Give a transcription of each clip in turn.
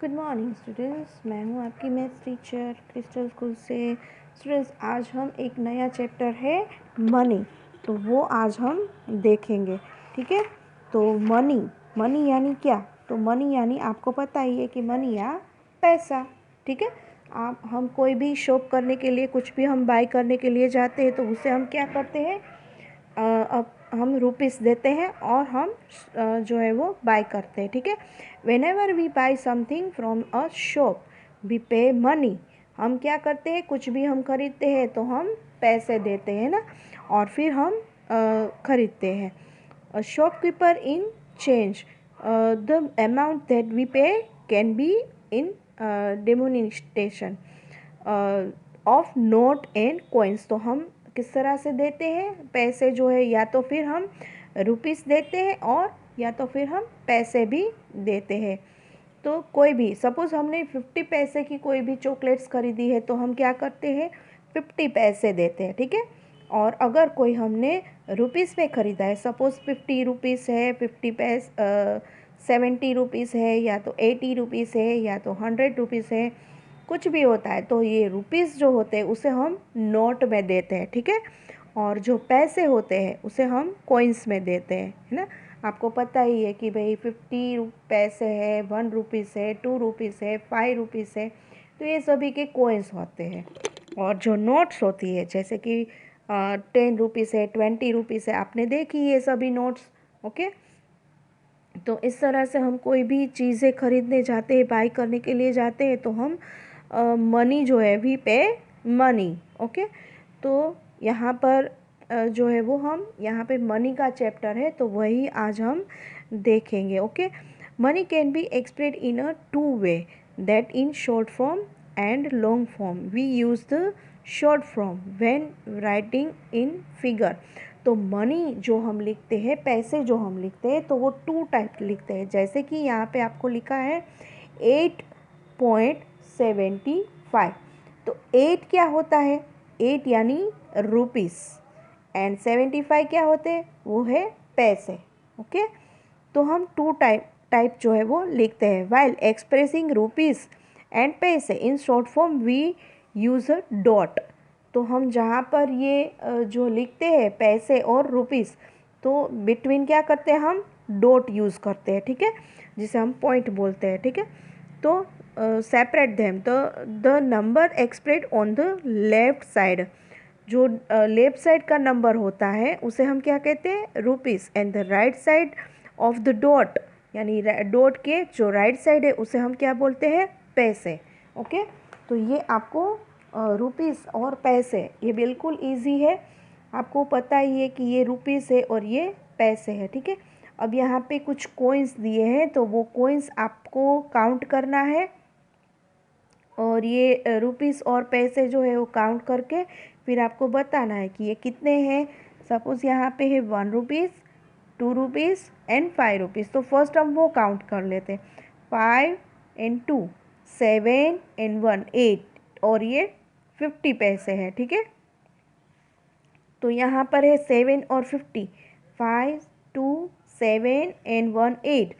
Good morning students, मैं हूं आपकी मैथ्स टीचर क्रिस्टल स्कूल से। स्टूडेंट्स, आज हम एक नया चैप्टर है मनी, तो वो आज हम देखेंगे। ठीक है, तो मनी मनी यानी क्या? तो मनी यानी आपको पता ही है कि मनी या पैसा। ठीक है, हम कोई भी शॉप करने के लिए, कुछ भी हम बाय करने के लिए जाते हैं तो उसे हम क्या करते हैं, अब हम रुपीस देते हैं और हम जो है वो बाय करते हैं। ठीक है, whenever we buy something from a shop we pay money. हम क्या करते हैं, कुछ भी हम खरीदते हैं तो हम पैसे देते हैं ना, और फिर हम खरीदते हैं। Shopkeeper in change the amount that we pay can be in denomination of note and coins. तो हम किस तरह से देते हैं पैसे जो है, या तो फिर हम रुपीस देते हैं और या तो फिर हम पैसे भी देते हैं। तो कोई भी, सपोज़ हमने 50 पैसे की कोई भी चॉकलेट्स खरीदी है तो हम क्या करते हैं, 50 पैसे देते हैं। ठीक है, और अगर कोई हमने रुपीस में ख़रीदा है, सपोज़ 50 रुपीज़ है, 70 रुपीज़ है, या तो 80 रुपीज़ है, या तो 100 रुपीज़ है, कुछ भी होता है, तो ये रुपीस जो होते हैं उसे हम नोट में देते हैं। ठीक है, और जो पैसे होते हैं उसे हम कॉइन्स में देते हैं, है ना। आपको पता ही है कि भाई 50 पैसे है, 1 रुपीज़ है, 2 रुपीज़ है, 5 रुपीज़ है, तो ये सभी के कॉइन्स होते हैं। और जो नोट्स होती है, जैसे कि 10 रुपीज़ है, 20 रुपीज़ है, आपने देखी ये सभी नोट्स। ओके, तो इस तरह से हम कोई भी चीज़ें खरीदने जाते हैं, बाई करने के लिए जाते हैं, तो हम मनी जो है वी पे मनी। ओके, तो यहाँ पर जो है वो हम यहाँ पे मनी का चैप्टर है, तो वही आज हम देखेंगे। Okay, money can be express in a two way, that in short form and long form. We use the short form when writing in figure. तो मनी जो हम लिखते हैं, पैसे जो हम लिखते हैं, तो वो 2 टाइप लिखते हैं। जैसे कि यहाँ पे आपको लिखा है 8.75। तो 8 क्या होता है, 8 यानी रुपीस, एंड 75 क्या होते हैं, वो है पैसे। ओके, तो हम 2 टाइप जो है वो लिखते हैं। While expressing rupees and paise in short form we use a dot. तो हम जहाँ पर ये जो लिखते हैं पैसे और रुपीस, तो बिटवीन क्या करते हैं, हम डॉट यूज़ करते हैं। ठीक है, जिसे हम पॉइंट बोलते हैं। ठीक है, तो सेपरेट देम, तो the number express on the left side. जो लेफ्ट साइड का नंबर होता है उसे हम क्या कहते हैं, rupees, and the right side of the dot, यानी डॉट के जो राइट साइड है उसे हम क्या बोलते हैं, पैसे। ओके, तो ये आपको रुपीस और पैसे, ये बिल्कुल इजी है, आपको पता ही है कि ये रुपीस है और ये पैसे है। ठीक है, अब यहाँ पे कुछ कोइंस दिए हैं, तो वो कोइंस आपको काउंट करना है, और ये रुपीस और पैसे जो है वो काउंट करके फिर आपको बताना है कि ये कितने हैं। सपोज़ यहाँ पे है 1 रुपीज़, 2 रुपीज़ एंड 5 रुपीज़। तो फर्स्ट हम वो काउंट कर लेते हैं, 5 एंड 2, 7 एंड 1, 8, और ये 50 पैसे हैं। ठीक है, तो यहाँ पर है 7 और 50, 5, 2, 7 एंड 1, 8,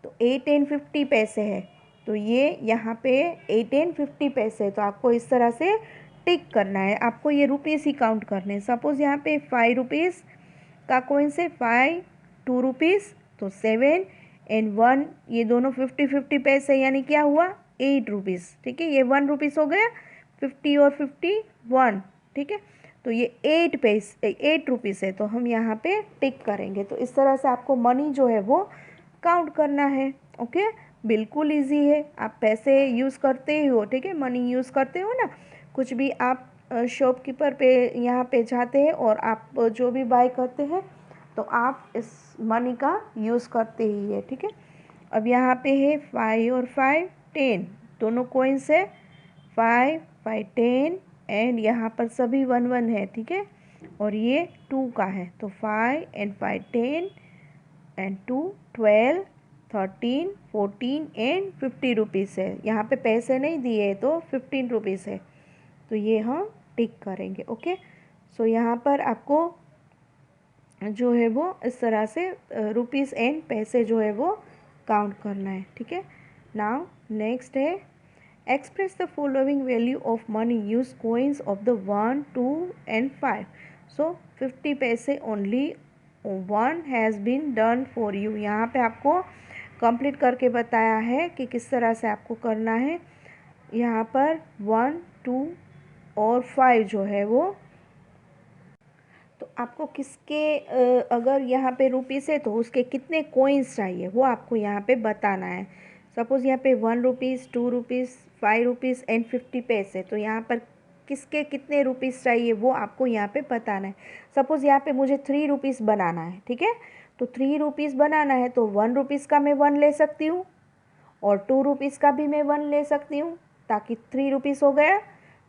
तो 8 एंड 50 पैसे है। तो ये यहाँ पे 8 एंड 50 पैसे, तो आपको इस तरह से टिक करना है, आपको ये रुपीस ही काउंट करने हैं। सपोज़ यहाँ पे 5 रुपीज़ का कॉइन से 5, 2 रुपीज़, तो 7 एंड 1, ये दोनों 50 पैसे, यानी क्या हुआ, 8 रुपीज़। ठीक है, ये 1 रुपीज़ हो गया, 50 और 50 1। ठीक है, तो ये 8 रुपीज़ है, तो हम यहाँ पे टिक करेंगे। तो इस तरह से आपको मनी जो है वो काउंट करना है। ओके, बिल्कुल इजी है, आप पैसे यूज़ करते ही हो। ठीक है, मनी यूज़ करते हो ना, कुछ भी आप शॉपकीपर पे यहाँ पे जाते हैं और आप जो भी बाय करते हैं तो आप इस मनी का यूज़ करते ही है। ठीक है, अब यहाँ पे है 5 और 5, 10, दोनों कॉइन्स है, 5, 5, 10, एंड यहाँ पर सभी 1 1 है। ठीक है, और ये 2 का है, तो 5 एंड 5, 10 एंड 2, 12, 13, 14 एंड 50 रुपीज़ है। यहाँ पे पैसे नहीं दिए तो 15 रुपीज़ है, तो ये हम टिक करेंगे। ओके, सो यहाँ पर आपको जो है वो इस तरह से रुपीज़ एंड पैसे जो है वो काउंट करना है। ठीक है, नाउ नेक्स्ट है express the following value of money use coins of the 1, 2 and 5. So 50 paise only 1 has been done for you. यहाँ पे आपको कंप्लीट करके बताया है कि किस तरह से आपको करना है. यहाँ पर 1, 2 और 5 जो है वो, तो आपको किसके अगर यहाँ पे रुपीस है तो उसके कितने कोइंस चाहिए वो आपको यहाँ पे बताना है. सपोज़ यहाँ पे 1 रुपीज़, 2 रुपीज़, 5 रुपीज़ एंड 50 पैसे. तो यहाँ पर किसके कितने रुपीस चाहिए वो आपको यहाँ पे बताना है. सपोज़ यहाँ पे मुझे 3 रुपीज़ बनाना है, ठीक है. तो 3 रुपीज़ बनाना है तो 1 रुपीज़ का मैं 1 ले सकती हूँ और 2 रुपीज़ का भी मैं 1 ले सकती हूँ, ताकि 3 रुपीज़ हो गया.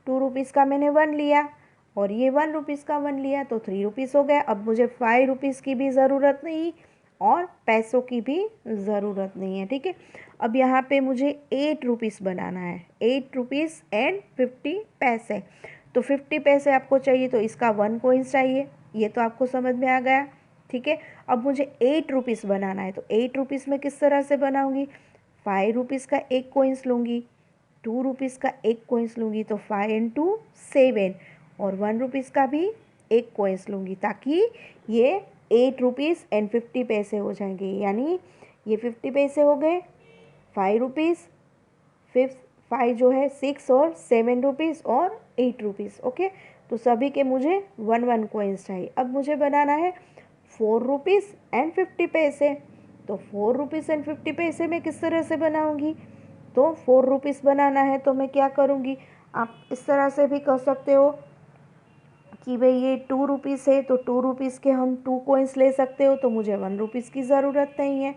2 रुपीज़ का मैंने 1 लिया और ये 1 रुपीज़ का 1 लिया तो 3 रुपीज़ हो गया. अब मुझे 5 रुपीज़ की भी ज़रूरत नहीं और पैसों की भी ज़रूरत नहीं है, ठीक है. अब यहाँ पे मुझे 8 रुपीज़ बनाना है, 8 रुपीज़ एंड 50 पैसे. तो 50 पैसे आपको चाहिए तो इसका 1 कोइंस चाहिए, ये तो आपको समझ में आ गया, ठीक है. अब मुझे 8 रुपीज़ बनाना है तो 8 रुपीज़ में किस तरह से बनाऊँगी. 5 रुपीज़ का 1 कोइंस लूँगी, 2 रुपीज़ का 1 कोइंस लूँगी तो 5 इंटू 7 और 1 रुपीज़ का भी 1 कोइंस लूँगी, ताकि ये 8 रुपीज़ एंड 50 पैसे हो जाएंगे. यानी ये 50 पैसे हो गए, 5 रुपीज़, 5 जो है 6 और 7 रुपीज़ और 8 रुपीज़. ओके, तो सभी के मुझे 1 कोइंस चाहिए. अब मुझे बनाना है 4 रुपीज़ एंड 50 पैसे. तो 4 रुपीज़ एंड 50 पैसे मैं किस तरह से बनाऊँगी. तो 4 रुपीज़ बनाना है तो मैं क्या करूँगी, आप इस तरह से भी कर सकते हो कि भाई ये 2 रुपीज़ है तो 2 रुपीज़ के हम 2 कोइंस ले सकते हो, तो मुझे 1 रुपीज़ की ज़रूरत नहीं है,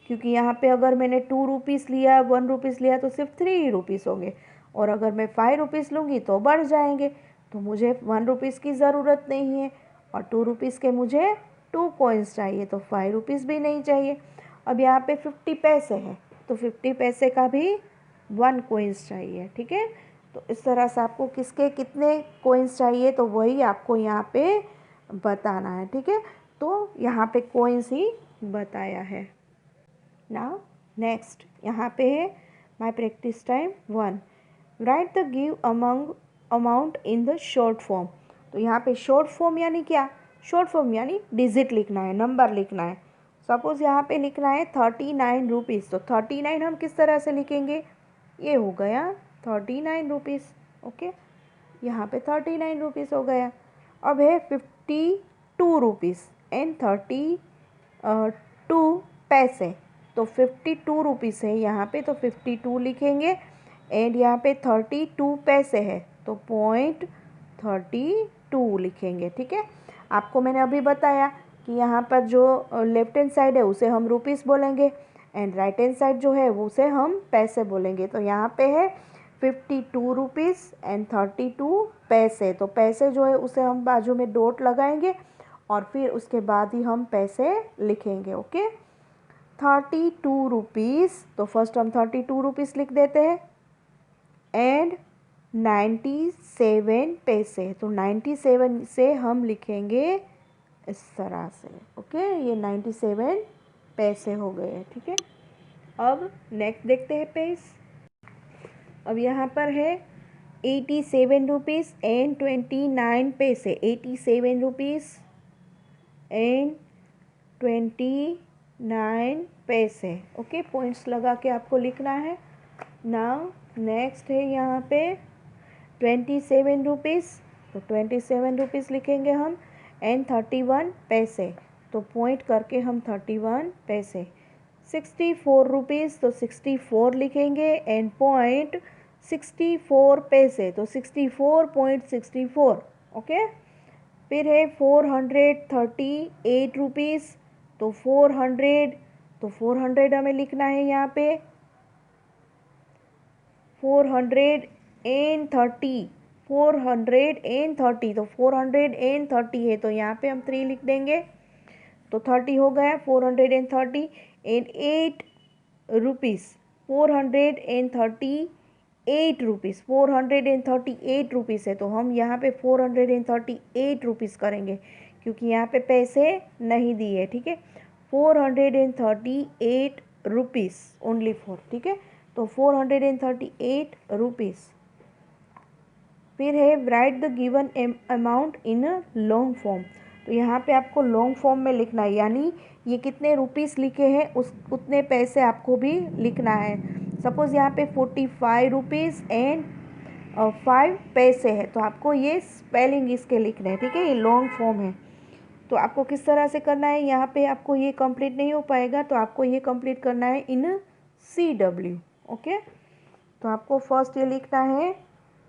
क्योंकि यहाँ पे अगर मैंने 2 रुपीज़ लिया, 1 रुपीज़ लिया तो सिर्फ 3 रुपीज़ होंगे और अगर मैं 5 रुपीज़ लूँगी तो बढ़ जाएंगे. तो मुझे 1 रुपीज़ की ज़रूरत नहीं है और 2 रुपीज़ के मुझे 2 कोइंस चाहिए, तो 5 रुपीज़ भी नहीं चाहिए. अब यहाँ पे 50 पैसे हैं तो 50 पैसे का भी 1 कोइंस चाहिए, ठीक है. तो इस तरह से आपको किसके कितने कोइंस चाहिए तो वही आपको यहाँ पे बताना है, ठीक है. तो यहाँ पे कोइंस ही बताया है. नाउ नेक्स्ट यहाँ पे है my practice time 1. Right the give amount in the short form. तो यहाँ पे शॉर्ट फॉर्म यानी क्या, शॉर्ट फॉर्म यानी डिजिट लिखना है, नंबर लिखना है. सपोज़ यहाँ पे लिखना है 39 रुपीज़. तो 39 हम किस तरह से लिखेंगे, ये हो गया 39 रुपीज़. ओके, यहाँ पे 39 रुपीज़ हो गया. अब है 52 रुपीज़ एंड 32 पैसे. तो 52 रुपीज़ है यहाँ पे तो 52 लिखेंगे एंड यहाँ पे 32 पैसे है तो 0.32 लिखेंगे, ठीक है. आपको मैंने अभी बताया कि यहाँ पर जो लेफ्ट हैंड साइड है उसे हम रुपीज़ बोलेंगे एंड राइट हैंड साइड जो है उसे हम पैसे बोलेंगे. तो यहाँ पे है 52 रुपीज़ एंड 32 पैसे. तो पैसे जो है उसे हम बाजू में डॉट लगाएंगे और फिर उसके बाद ही हम पैसे लिखेंगे. Okay, 32 rupees. तो फर्स्ट हम 32 रुपीज़ लिख देते हैं एंड 97 पैसे. तो 97 से हम लिखेंगे इस तरह से. ओके, ये 97 पैसे हो गए, ठीक है. अब नेक्स्ट देखते हैं पेज. अब यहाँ पर है 87 रुपीज़ एंड 29 पैसे. 87 रुपीज़ एंड 29 पैसे. ओके, पॉइंट्स लगा के आपको लिखना है. नाउ नेक्स्ट है यहाँ पे 27 रुपीज़. तो 27 रुपीज़ लिखेंगे हम एंड 31 पैसे. तो पॉइंट करके हम 31 पैसे. 64 रुपीज़. तो 64 लिखेंगे एंड पॉइंट 64 पैसे. तो 64.64. ओके, फिर है 438 रुपीज़. तो 400, तो 400 हमें लिखना है यहाँ पे 430. 430. तो 430 है तो यहाँ पे हम 3 लिख देंगे तो 30 हो गया. 430 एंड 8 रुपीज़. 438 रुपीज़. 438 रुपीज़ है तो हम यहाँ पे 438 रुपीज़ करेंगे क्योंकि यहाँ पे पैसे नहीं दिए, ठीक है. 438 रुपीज़ ओनली 4, ठीक है. तो 438 रुपीज़। फिर है right the given amount in long form. तो यहाँ पे आपको लॉन्ग फॉर्म में लिखना है, यानी ये कितने रुपीस लिखे हैं उस उतने पैसे आपको भी लिखना है। सपोज़ यहाँ पे 45 रुपीज़ एंड 5 पैसे है, तो आपको ये स्पेलिंग इसके लिखने हैं, ठीक है। ये लॉन्ग फॉर्म है, तो आपको किस तरह से करना है, यहाँ पे आपको ये कंप्लीट नहीं हो पाएगा, तो आपको ये कंप्लीट करना है इन CW, ओके। तो आपको फर्स्ट ये लिखना है,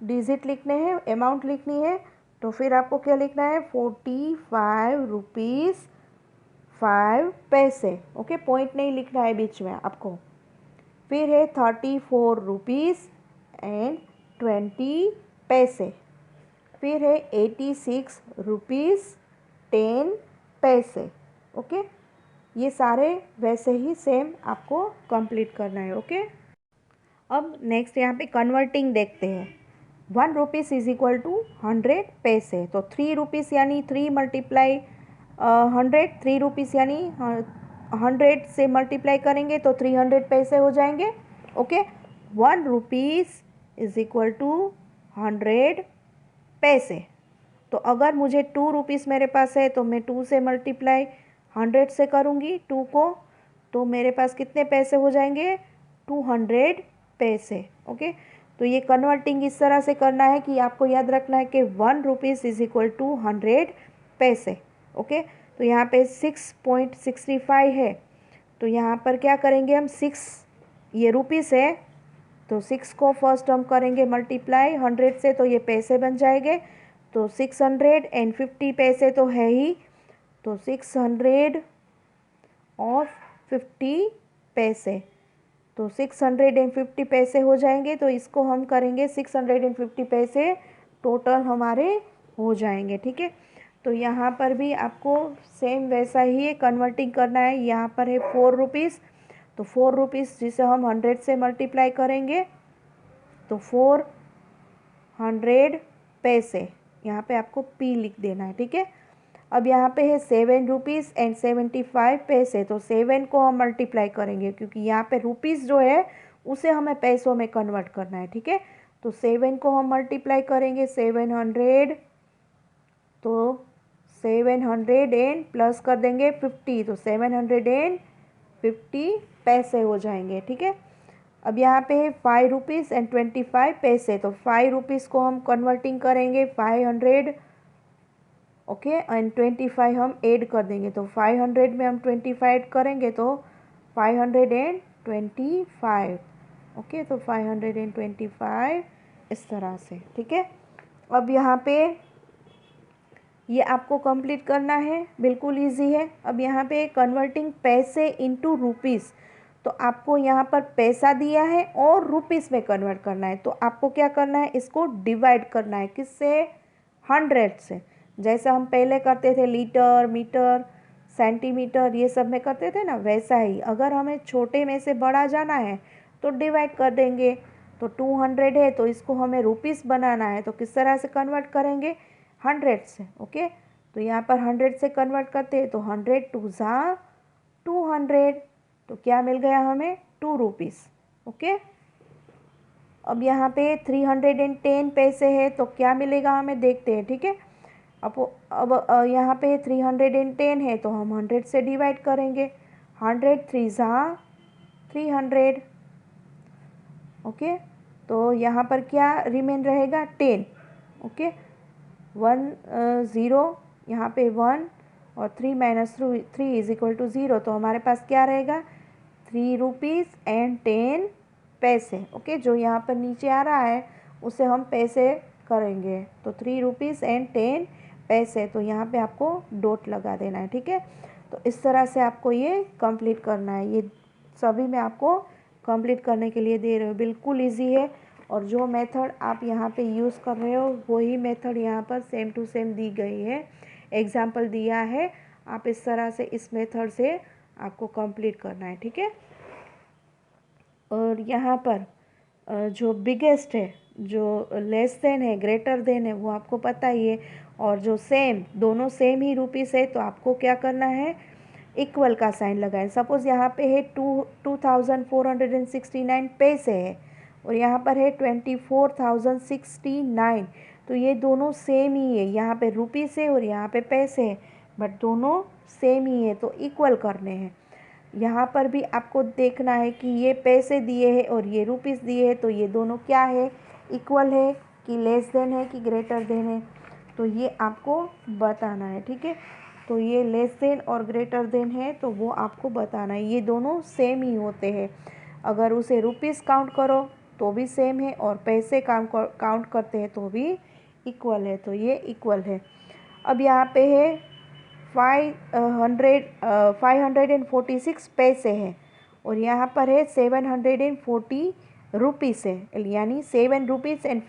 डिजिट लिखने हैं, अमाउंट लिखनी है, तो फिर आपको क्या लिखना है 45 रुपीज़ 5 पैसे, ओके। पॉइंट नहीं लिखना है बीच में आपको। फिर है 34 रुपीज़ एंड 20 पैसे। फिर है 86 रुपीज़ 10 पैसे, ओके। ये सारे वैसे ही सेम आपको कंप्लीट करना है, ओके। अब नेक्स्ट यहाँ पे कन्वर्टिंग देखते हैं। 1 रुपीज़ इज इक्वल टू 100 पैसे। तो 3 रुपीज़ यानी 3 मल्टीप्लाई 100, 3 रुपीज़ यानी 100 से मल्टीप्लाई करेंगे तो 300 पैसे हो जाएंगे, okay. 1 rupees is equal to 100 पैसे। तो अगर मुझे 2 रुपीज़ मेरे पास है तो मैं 2 से मल्टीप्लाई 100 से करूँगी 2 को, तो मेरे पास कितने पैसे हो जाएंगे 200 पैसे, ओके। तो ये कन्वर्टिंग इस तरह से करना है कि आपको याद रखना है कि 1 रुपीज़ इज इक्वल टू 100 पैसे, ओके। तो यहाँ पे 6.65 है, तो यहाँ पर क्या करेंगे हम 6, ये रुपीज़ है तो 6 को फर्स्ट हम करेंगे मल्टीप्लाई 100 से, तो ये पैसे बन जाएंगे। तो 650 पैसे तो है ही, तो 650 पैसे, तो 650 पैसे हो जाएंगे। तो इसको हम करेंगे 650 पैसे टोटल हमारे हो जाएंगे, ठीक है। तो यहाँ पर भी आपको सेम वैसा ही कन्वर्टिंग करना है। यहाँ पर है 4 रुपीज़, तो 4 रुपीज़ जिसे हम 100 से मल्टीप्लाई करेंगे तो 400 पैसे, यहाँ पे आपको P लिख देना है, ठीक है। अब यहाँ पे है 7 रुपीज़ एंड 75 पैसे, तो 7 को हम मल्टीप्लाई करेंगे क्योंकि यहाँ पे रुपीज़ जो है उसे हमें पैसों में कन्वर्ट करना है, ठीक है। तो 7 को हम मल्टीप्लाई करेंगे 700, तो 700 एंड प्लस कर देंगे 50, तो 750 पैसे हो जाएंगे, ठीक है। अब यहाँ पे है 5 रुपीज़ एंड 25 पैसे, तो 5 रुपीज़ को हम कन्वर्टिंग करेंगे 500, ओके, एंड 25 हम ऐड कर देंगे, तो 500 में हम 25 ऐड करेंगे तो 525, ओके। तो 525 इस तरह से, ठीक है। अब यहाँ पे ये आपको कंप्लीट करना है, बिल्कुल इजी है। अब यहाँ पे कन्वर्टिंग पैसे इनटू रुपीज़, तो आपको यहाँ पर पैसा दिया है और रुपीज़ में कन्वर्ट करना है, तो आपको क्या करना है, इसको डिवाइड करना है, किससे 100 से। जैसा हम पहले करते थे लीटर, मीटर, सेंटीमीटर, ये सब में करते थे ना, वैसा ही अगर हमें छोटे में से बड़ा जाना है तो डिवाइड कर देंगे। तो 200 है तो इसको हमें रुपीज़ बनाना है, तो किस तरह से कन्वर्ट करेंगे 100 से, ओके। तो यहाँ पर 100 से कन्वर्ट करते हैं तो 100 2 ज़ा 200, तो क्या मिल गया हमें 2 रुपीज़, ओके। अब यहाँ पे 310 पैसे है, तो क्या मिलेगा हमें देखते हैं, ठीक है। अब यहाँ पे 310 है तो हम 100 से डिवाइड करेंगे, 100 3 ज़ा 300, ओके। तो यहाँ पर क्या रिमेन रहेगा 10, ओके। 1 0, यहाँ पे 1 और 3 माइनस 3 इज इक्वल टू 0, तो हमारे पास क्या रहेगा 3 रुपीज़ एंड 10 पैसे, ओके। जो यहाँ पर नीचे आ रहा है उसे हम पैसे करेंगे, तो 3 रुपीज़ एंड 10 पैसे, तो यहाँ पे आपको डॉट लगा देना है, ठीक है। तो इस तरह से आपको ये कंप्लीट करना है, ये सभी मैं आपको कंप्लीट करने के लिए दे रहे हो, बिल्कुल इजी है। और जो मेथड आप यहाँ पे यूज़ कर रहे हो वही मेथड यहाँ पर सेम टू सेम दी गई है, एग्जाम्पल दिया है, आप इस तरह से इस मेथड से आपको कंप्लीट करना है, ठीक है। और यहाँ पर जो बिगेस्ट है, जो लेस देन है, ग्रेटर देन है, वो आपको पता ही है। और जो सेम, दोनों सेम ही रुपीज़ है, तो आपको क्या करना है इक्वल का साइन लगाएं। सपोज़ यहाँ पे है 2469 पैसे है और यहाँ पर है 24,069, तो ये दोनों सेम ही है। यहाँ पे रुपीस है और यहाँ पे पैसे है, बट दोनों सेम ही है, तो इक्वल करने हैं। यहाँ पर भी आपको देखना है कि ये पैसे दिए हैं और ये रुपीस दिए हैं, तो ये दोनों क्या है, इक्वल है कि लेस देन है कि ग्रेटर देन है, तो ये आपको बताना है। ठीक है, तो ये लेस देन और ग्रेटर देन है, तो वो आपको बताना है। ये दोनों सेम ही होते हैं। अगर उसे रुपीस काउंट करो तो भी सेम है और पैसे काउंट करते हैं तो भी इक्वल है, तो ये इक्वल है। अब यहाँ पे है 546 पैसे हैं और यहाँ पर है 740 रुपीस है, यानी 7 रुपीज़ एंड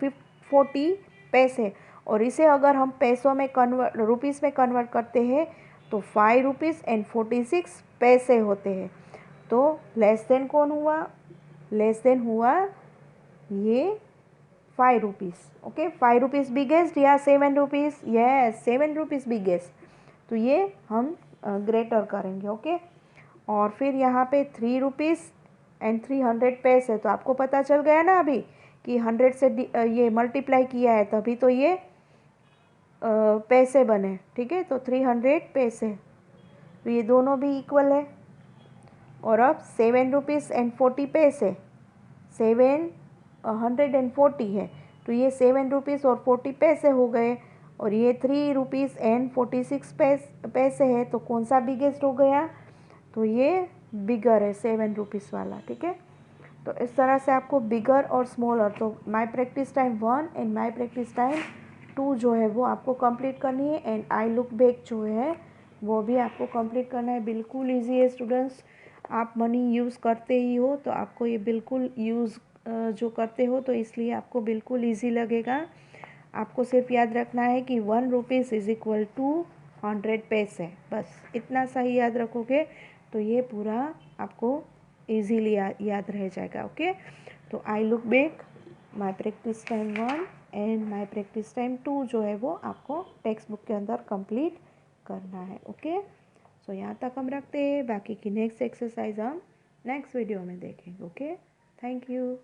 40 पैसे। और इसे अगर हम पैसों में रुपीस में कन्वर्ट करते हैं तो 5 रुपीज़ एंड 46 पैसे होते हैं। तो लेस देन कौन हुआ, लेस देन हुआ ये 5 रुपीज़। ओके, 5 रुपीज़ बिगेस्ट या 7 रुपीज़, यस 7 रुपीज़ बिगेस्ट, तो ये हम ग्रेटर करेंगे। ओके, और फिर यहाँ पे 3 रुपीज़ एंड 300 पैसे, तो आपको पता चल गया ना अभी कि 100 से ये मल्टीप्लाई किया है तभी तो ये पैसे बने। ठीक है, तो 300 पैसे, तो ये दोनों भी इक्वल है। और अब 7 रुपीज़ एंड 40 पैसे, 740 है, तो ये 7 रुपीज़ और 40 पैसे हो गए। और ये 3 रुपीज़ एंड 46 पैसे है, तो कौन सा बिगेस्ट हो गया, तो ये बिगर है 7 रुपीज़ वाला। ठीक है, तो इस तरह से आपको बिगर और स्मॉलर, तो my practice time 1 and my practice time 2 जो है वो आपको कंप्लीट करनी है। एंड आई लुक बैक जो है वो भी आपको कंप्लीट करना है। बिल्कुल इजी है स्टूडेंट्स, आप मनी यूज़ करते ही हो तो आपको ये बिल्कुल यूज़ जो करते हो तो इसलिए आपको बिल्कुल इजी लगेगा। आपको सिर्फ याद रखना है कि 1 रुपीज़ इज़ इक्वल टू 100 पैसे, बस इतना सा ही याद रखोगे तो ये पूरा आपको इजीली याद रह जाएगा। ओके, तो I look back my practice time 1 and my practice time 2 जो है वो आपको टेक्स्ट बुक के अंदर कंप्लीट करना है। ओके, सो यहाँ तक हम रखते हैं, बाकी की नेक्स्ट एक्सरसाइज हम नेक्स्ट वीडियो में देखेंगे। Okay, thank you.